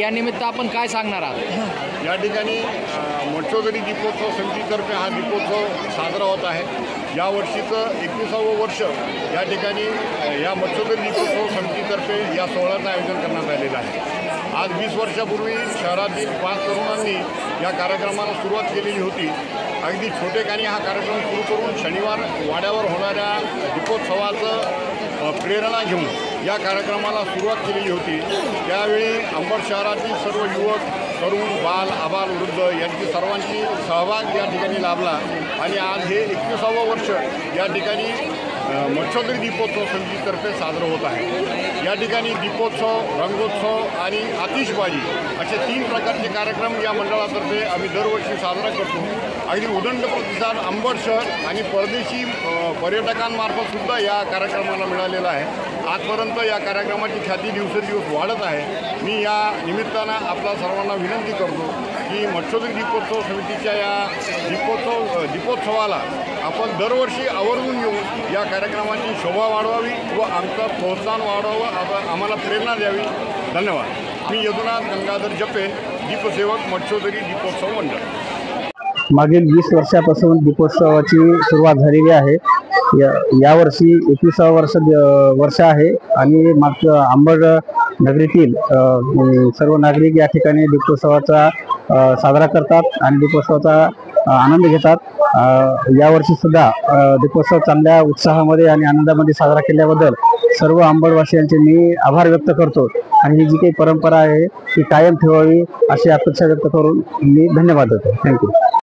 या निमित्त आपण काय सांगणार आहात? या ठिकाणी मठचौधरी दीपोत्सव समितीतर्फे हा दीपोत्सव साजरा होत आहे। यावर्षीचं 21वं वर्ष या ठिकाणी या मठचौधरी दीपोत्सव समितीतर्फे या सोहळ्याचं आयोजन करण्यात आलेलं आहे। आज 20 वर्षापूर्वी शहरातील 5 तरुणांनी या कार्यक्रमाला सुरुवात केलेली होती। अगदी छोटेखानी हा कार्यक्रम सुरू करून शनिवार वाड्यावर होणाऱ्या दीपोत्सवाचं प्रेरणा घेऊन या कार्यक्रमाला सुरुवात केलेली होती। त्यावेळी अंबड शहरातील सर्व युवक, तरुण, बाल, आबाल, वृद्ध यांची सर्वांची सहभाग या ठिकाणी लाभला आणि आज हे 21वं वर्ष या ठिकाणी मठचौधरी दीपोत्सव समितीतर्फे साजरं होत आहे। या ठिकाणी दीपोत्सव, रंगोत्सव आणि आतिषबाजी असे 3 प्रकारचे कार्यक्रम या मंडळातर्फे आम्ही दरवर्षी साजरा करतो। अगदी उदंड प्रतिसाद अंबड शहर आणि परदेशी पर्यटकांमार्फत सुद्धा या कार्यक्रमाला मिळालेला आहे। आजपर्यंत या कार्यक्रमाची ख्याती दिवसेंदिवस वाढत आहे। मी या निमित्तानं आपल्या सर्वांना विनंती करतो की मठचौधरी दीपोत्सव समितीच्या या दीपोत्सवाला आपण दरवर्षी आवर्जून येऊन या कार्यक्रमाची शोभा वाढवावी व आमचं प्रोत्साहन वाढवावं, आम्हाला प्रेरणा द्यावी। धन्यवाद। मी यदुनाथ गंगाधर जपे, दीपसेवक, मठचौधरी दीपोत्सव मंडळ। मागील 20 वर्षापासून दीपोत्सवाची सुरुवात झालेली आहे। यावर्षी 21वं वर्ष आहे आणि अंबड नगरीतील सर्व नागरिक या ठिकाणी दीपोत्सवाचा साजरा करतात आणि दीपोत्सवाचा आनंद घेतात। यावर्षी सुद्धा दीपोत्सव चांगल्या उत्साहामध्ये आणि आनंदामध्ये साजरा केल्याबद्दल सर्व अंबडवासियांचे मी आभार व्यक्त करतो आणि ही जी काही परंपरा आहे ती कायम ठेवावी अशी अपेक्षा व्यक्त करून मी धन्यवाद देतो। थँक्यू।